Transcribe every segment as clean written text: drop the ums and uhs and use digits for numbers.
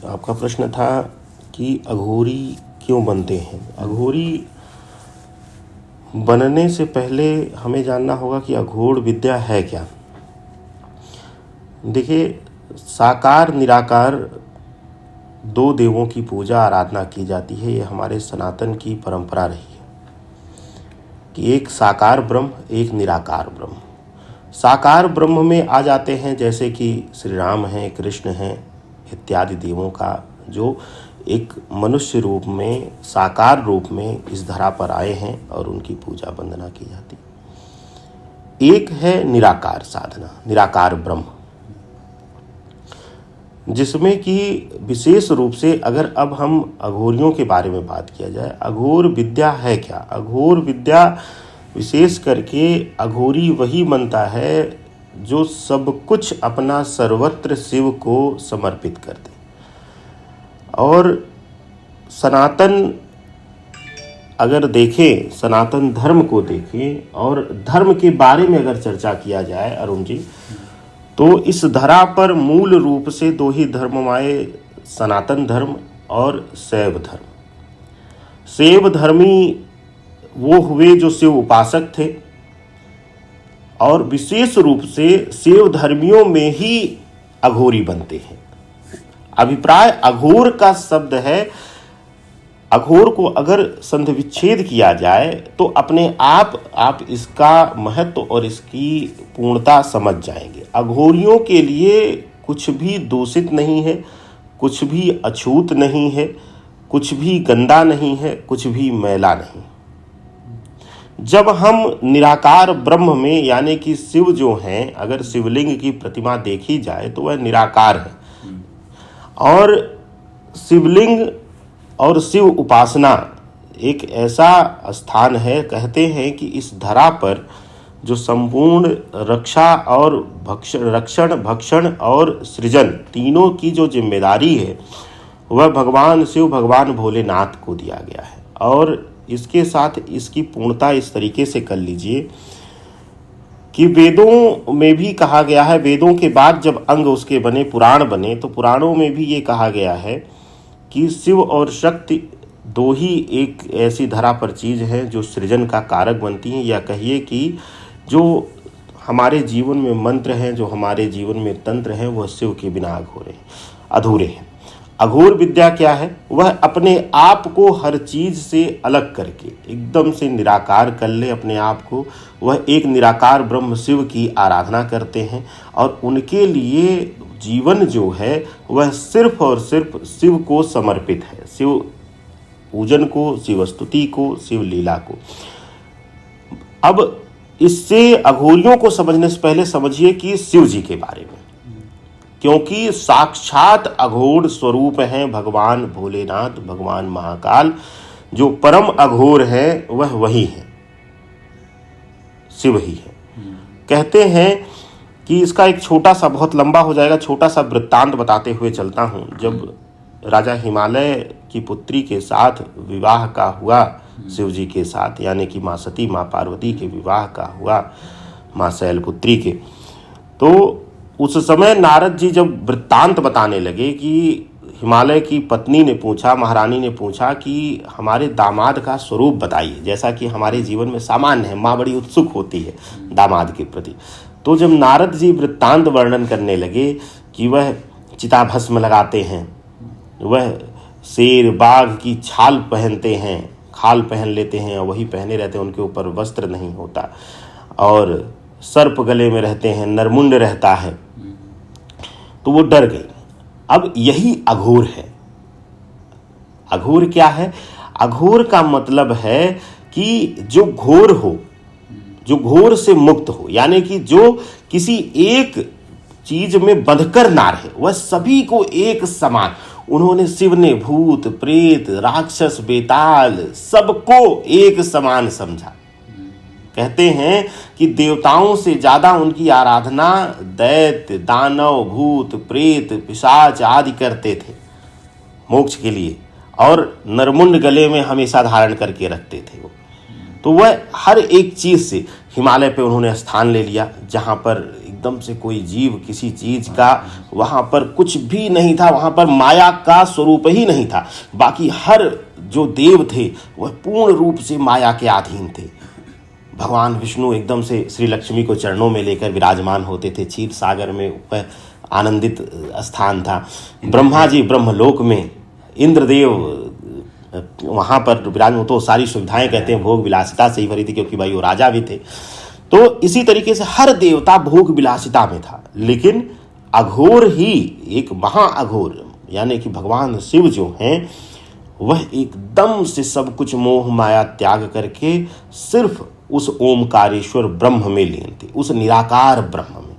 आपका प्रश्न था कि अघोरी क्यों बनते हैं। अघोरी बनने से पहले हमें जानना होगा कि अघोर विद्या है क्या। देखिए, साकार निराकार दो देवों की पूजा आराधना की जाती है। ये हमारे सनातन की परंपरा रही है कि एक साकार ब्रह्म, एक निराकार ब्रह्म। साकार ब्रह्म में आ जाते हैं जैसे कि श्री राम हैं, कृष्ण हैं इत्यादि देवों का जो एक मनुष्य रूप में, साकार रूप में इस धरा पर आए हैं और उनकी पूजा वंदना की जाती है। एक है निराकार साधना, निराकार ब्रह्म, जिसमें कि विशेष रूप से अगर अब हम अघोरियों के बारे में बात किया जाए, अघोर विद्या है क्या। अघोर विद्या विशेष करके अघोरी वही बनता है जो सब कुछ अपना सर्वत्र शिव को समर्पित कर दे। और सनातन अगर देखें, सनातन धर्म को देखें और धर्म के बारे में अगर चर्चा किया जाए अरुण जी, तो इस धरा पर मूल रूप से दो ही धर्म आए, सनातन धर्म और शैव धर्म। शैव धर्मी वो हुए जो शिव उपासक थे और विशेष रूप से शैव धर्मियों में ही अघोरी बनते हैं। अभिप्राय अघोर का शब्द है, अघोर को अगर संधि विच्छेद किया जाए तो अपने आप इसका महत्व और इसकी पूर्णता समझ जाएंगे। अघोरियों के लिए कुछ भी दूषित नहीं है, कुछ भी अछूत नहीं है, कुछ भी गंदा नहीं है, कुछ भी मैला नहीं। जब हम निराकार ब्रह्म में यानी कि शिव जो हैं, अगर शिवलिंग की प्रतिमा देखी जाए तो वह निराकार है। और शिवलिंग और शिव उपासना एक ऐसा स्थान है, कहते हैं कि इस धरा पर जो संपूर्ण रक्षा और रक्षण, भक्षण और सृजन तीनों की जो जिम्मेदारी है वह भगवान शिव, भगवान भोलेनाथ को दिया गया है। और इसके साथ इसकी पूर्णता इस तरीके से कर लीजिए कि वेदों में भी कहा गया है, वेदों के बाद जब अंग उसके बने, पुराण बने, तो पुराणों में भी ये कहा गया है कि शिव और शक्ति दो ही एक ऐसी धरा पर चीज है जो सृजन का कारक बनती हैं, या कहिए कि जो हमारे जीवन में मंत्र हैं, जो हमारे जीवन में तंत्र हैं, वह शिव के बिना अधूरे हैं। अघोर विद्या क्या है, वह अपने आप को हर चीज से अलग करके एकदम से निराकार कर ले अपने आप को। वह एक निराकार ब्रह्म शिव की आराधना करते हैं और उनके लिए जीवन जो है वह सिर्फ और सिर्फ शिव को समर्पित है, शिव पूजन को, शिव स्तुति को, शिव लीला को। अब इससे अघोरियों को समझने से पहले समझिए कि शिव जी के बारे में, क्योंकि साक्षात अघोर स्वरूप हैं भगवान भोलेनाथ, भगवान महाकाल। जो परम अघोर है वह वही है, शिव ही है। कहते हैं कि इसका एक छोटा सा, बहुत लंबा हो जाएगा, छोटा सा वृत्तांत बताते हुए चलता हूँ। जब राजा हिमालय की पुत्री के साथ विवाह का हुआ शिव जी के साथ, यानी कि माँ सती, माँ पार्वती के विवाह का हुआ माँ शैलपुत्री के, तो उस समय नारद जी जब वृत्तांत बताने लगे कि हिमालय की पत्नी ने पूछा, महारानी ने पूछा कि हमारे दामाद का स्वरूप बताइए, जैसा कि हमारे जीवन में सामान्य है, माँ बड़ी उत्सुक होती है दामाद के प्रति। तो जब नारद जी वृत्तांत वर्णन करने लगे कि वह चिताभस्म लगाते हैं, वह शेर बाघ की छाल पहनते हैं, खाल पहन लेते हैं, वही पहने रहते हैं, उनके ऊपर वस्त्र नहीं होता, और सर्प गले में रहते हैं, नरमुंड रहता है, तो वो डर गई। अब यही अघोर है। अघोर क्या है? अघोर का मतलब है कि जो घोर हो, जो घोर से मुक्त हो, यानी कि जो किसी एक चीज में बंधकर ना रहे, वह सभी को एक समान। उन्होंने, शिव ने भूत प्रेत राक्षस बेताल सबको एक समान समझा। कहते हैं कि देवताओं से ज्यादा उनकी आराधना दैत्य, दानव, भूत प्रेत, पिशाच आदि करते थे मोक्ष के लिए, और नरमुंड गले में हमेशा धारण करके रखते थे वो। तो वह हर एक चीज से हिमालय पे उन्होंने स्थान ले लिया, जहाँ पर एकदम से कोई जीव किसी चीज का वहां पर कुछ भी नहीं था, वहां पर माया का स्वरूप ही नहीं था। बाकी हर जो देव थे वह पूर्ण रूप से माया के अधीन थे। भगवान विष्णु एकदम से श्री लक्ष्मी को चरणों में लेकर विराजमान होते थे। क्षीर सागर में वह आनंदित स्थान था। ब्रह्मा जी ब्रह्मलोक में, इंद्रदेव वहाँ पर विराजमान, तो सारी सुविधाएं कहते हैं भोग विलासिता से ही भरी थी, क्योंकि भाई वो राजा भी थे। तो इसी तरीके से हर देवता भोग विलासिता में था। लेकिन अघोर ही एक महाअघोर यानी कि भगवान शिव जो हैं वह एकदम से सब कुछ मोह माया त्याग करके सिर्फ उस ओमकारेश्वर ब्रह्म में लीन थे, उस निराकार ब्रह्म में।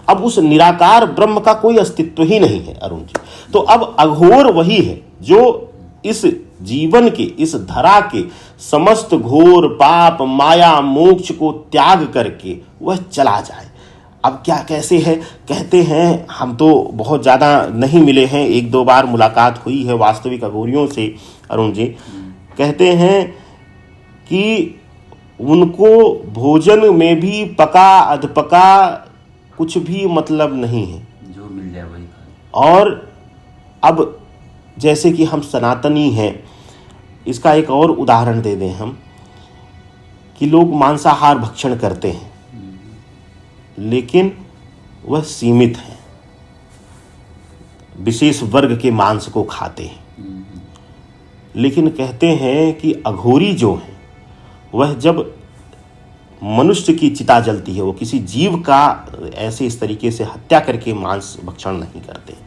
अब उस निराकार ब्रह्म का कोई अस्तित्व ही नहीं है अरुण जी। तो अब अघोर वही है जो इस जीवन के, इस धरा के समस्त घोर पाप माया मोक्ष को त्याग करके वह चला जाए। अब क्या कैसे है, कहते हैं, हम तो बहुत ज़्यादा नहीं मिले हैं, एक दो बार मुलाकात हुई है वास्तविक अघोरियों से अरुण जी। कहते हैं कि उनको भोजन में भी पका अधपका कुछ भी मतलब नहीं है, जो मिल जाए वही खाए। और अब जैसे कि हम सनातनी हैं, इसका एक और उदाहरण दे दें हम, कि लोग मांसाहार भक्षण करते हैं लेकिन वह सीमित है, विशेष वर्ग के मांस को खाते हैं। लेकिन कहते हैं कि अघोरी जो है वह जब मनुष्य की चिता जलती है, वो किसी जीव का ऐसे इस तरीके से हत्या करके मांस भक्षण नहीं करते।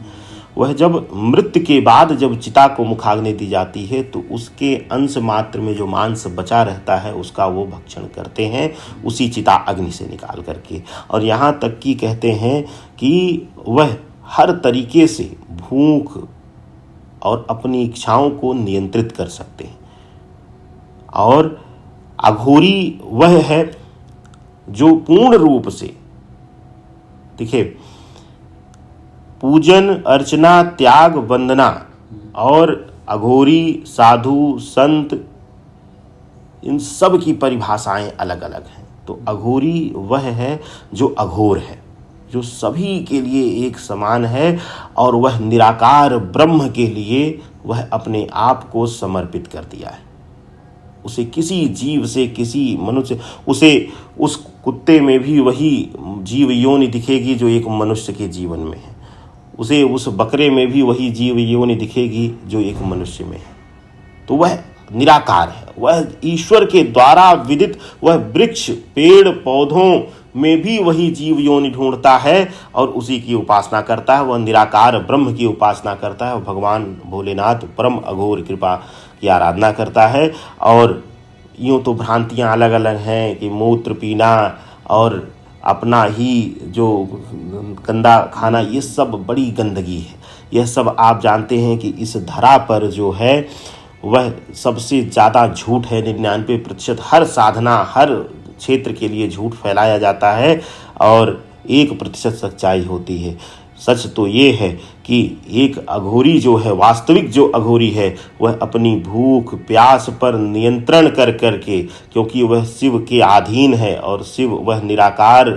वह जब मृत्यु के बाद जब चिता को मुखाग्नि दी जाती है तो उसके अंश मात्र में जो मांस बचा रहता है उसका वो भक्षण करते हैं, उसी चिता अग्नि से निकाल करके। और यहाँ तक कि कहते हैं कि वह हर तरीके से भूख और अपनी इच्छाओं को नियंत्रित कर सकते हैं। और अघोरी वह है जो पूर्ण रूप से, देखिए, पूजन अर्चना त्याग वंदना और अघोरी साधु संत, इन सब की परिभाषाएं अलग अलग हैं। तो अघोरी वह है जो अघोर है, जो सभी के लिए एक समान है, और वह निराकार ब्रह्म के लिए वह अपने आप को समर्पित कर दिया है। उसे किसी जीव से, किसी मनुष्य, उसे उस कुत्ते में भी वही जीव योनि दिखेगी जो एक मनुष्य के जीवन में है, उसे उस बकरे में भी वही जीव योनि दिखेगी जो एक मनुष्य में है। तो वह निराकार है, वह ईश्वर के द्वारा विदित, वह वृक्ष पेड़ पौधों में भी वही जीव योनि ढूंढता है और उसी की उपासना करता है। वह निराकार ब्रह्म की उपासना करता है, भगवान भोलेनाथ परम अघोर कृपा की आराधना करता है। और यूँ तो भ्रांतियाँ अलग अलग हैं कि मूत्र पीना और अपना ही जो गंदा खाना, ये सब बड़ी गंदगी है। यह सब आप जानते हैं कि इस धरा पर जो है वह सबसे ज़्यादा झूठ है। 99% हर साधना, हर क्षेत्र के लिए झूठ फैलाया जाता है और 1% सच्चाई होती है। सच तो ये है कि एक अघोरी जो है, वास्तविक जो अघोरी है, वह अपनी भूख प्यास पर नियंत्रण कर करके, क्योंकि वह शिव के अधीन है और शिव वह निराकार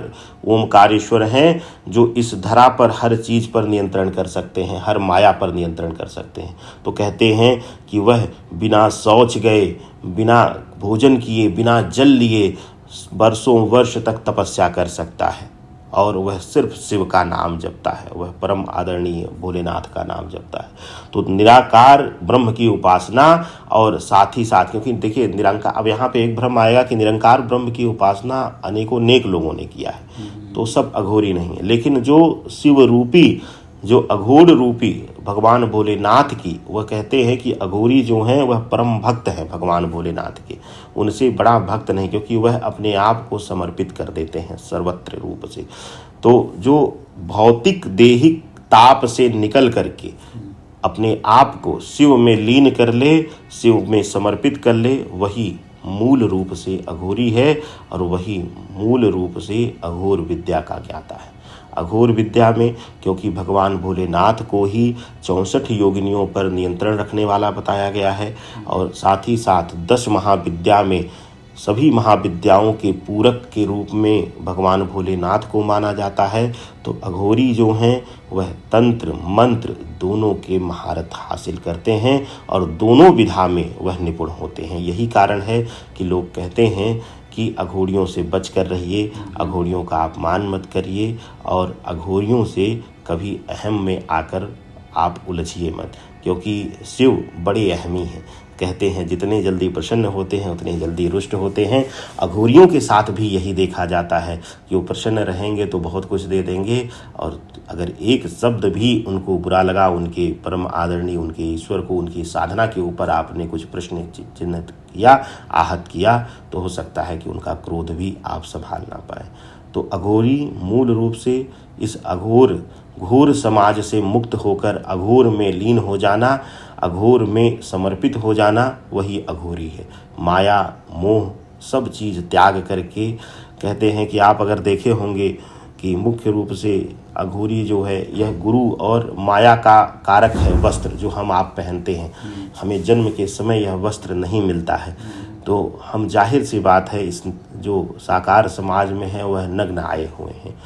ओमकारेश्वर हैं जो इस धरा पर हर चीज़ पर नियंत्रण कर सकते हैं, हर माया पर नियंत्रण कर सकते हैं। तो कहते हैं कि वह बिना शौच गए, बिना भोजन किए, बिना जल लिए वर्षों वर्ष तक तपस्या कर सकता है और वह सिर्फ शिव का नाम जपता है, वह परम आदरणीय भोलेनाथ का नाम जपता है। तो निराकार ब्रह्म की उपासना और साथ ही साथ, क्योंकि देखिए निरंकार, अब यहाँ पे एक भ्रम आएगा कि निरंकार ब्रह्म की उपासना अनेकों नेक लोगों ने किया है, तो सब अघोरी नहीं है। लेकिन जो शिव रूपी, जो अघोर रूपी भगवान भोलेनाथ की, वह कहते हैं कि अघोरी जो हैं वह परम भक्त हैं भगवान भोलेनाथ के, उनसे बड़ा भक्त नहीं, क्योंकि वह अपने आप को समर्पित कर देते हैं सर्वत्र रूप से। तो जो भौतिक देहिक ताप से निकल करके अपने आप को शिव में लीन कर ले, शिव में समर्पित कर ले, वही मूल रूप से अघोरी है और वही मूल रूप से अघोर विद्या का ज्ञाता है। अघोर विद्या में क्योंकि भगवान भोलेनाथ को ही 64 योगिनियों पर नियंत्रण रखने वाला बताया गया है और साथ ही साथ 10 महाविद्या में सभी महाविद्याओं के पूरक के रूप में भगवान भोलेनाथ को माना जाता है, तो अघोरी जो हैं वह तंत्र मंत्र दोनों के महारत हासिल करते हैं और दोनों विधा में वह निपुण होते हैं। यही कारण है कि लोग कहते हैं कि अघोरियों से बच कर रहिए, अघोरियों का अपमान मत करिए और अघोरियों से कभी अहम में आकर आप उलझिए मत, क्योंकि शिव बड़े अहमी हैं। कहते हैं जितने जल्दी प्रसन्न होते हैं उतने जल्दी रुष्ट होते हैं। अघोरियों के साथ भी यही देखा जाता है कि वो प्रसन्न रहेंगे तो बहुत कुछ दे देंगे, और अगर एक शब्द भी उनको बुरा लगा, उनके परम आदरणीय उनके ईश्वर को, उनकी साधना के ऊपर आपने कुछ प्रश्न चिन्ह किया, आहत किया, तो हो सकता है कि उनका क्रोध भी आप संभाल ना पाए। तो अघोरी मूल रूप से इस घोर समाज से मुक्त होकर अघोर में लीन हो जाना, अघोर में समर्पित हो जाना, वही अघोरी है। माया मोह सब चीज़ त्याग करके, कहते हैं कि आप अगर देखे होंगे कि मुख्य रूप से अघोरी जो है यह गुरु और माया का कारक है। वस्त्र जो हम आप पहनते हैं, हमें जन्म के समय यह वस्त्र नहीं मिलता है, तो हम जाहिर सी बात है इस जो साकार समाज में है वह नग्न आए हुए हैं।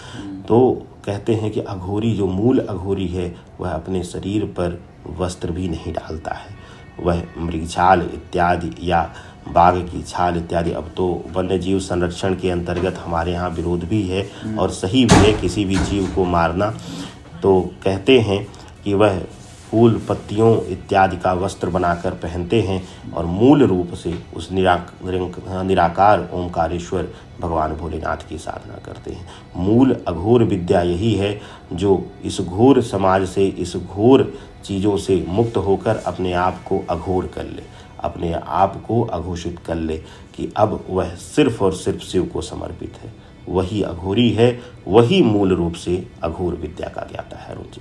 तो कहते हैं कि अघोरी जो मूल अघोरी है वह अपने शरीर पर वस्त्र भी नहीं डालता है, वह मृगछाल इत्यादि या बाघ की छाल इत्यादि। अब तो वन्य जीव संरक्षण के अंतर्गत हमारे यहाँ विरोध भी है और सही भी है किसी भी जीव को मारना। तो कहते हैं कि वह फूल पत्तियों इत्यादि का वस्त्र बनाकर पहनते हैं और मूल रूप से उस निराकार ओंकारेश्वर भगवान भोलेनाथ की साधना करते हैं। मूल अघोर विद्या यही है जो इस घोर समाज से, इस घोर चीज़ों से मुक्त होकर अपने आप को अघोर कर ले, अपने आप को अघोषित कर ले कि अब वह सिर्फ और सिर्फ शिव को समर्पित है। वही अघोरी है, वही मूल रूप से अघोर विद्या का ज्ञाता है। अरुण जी।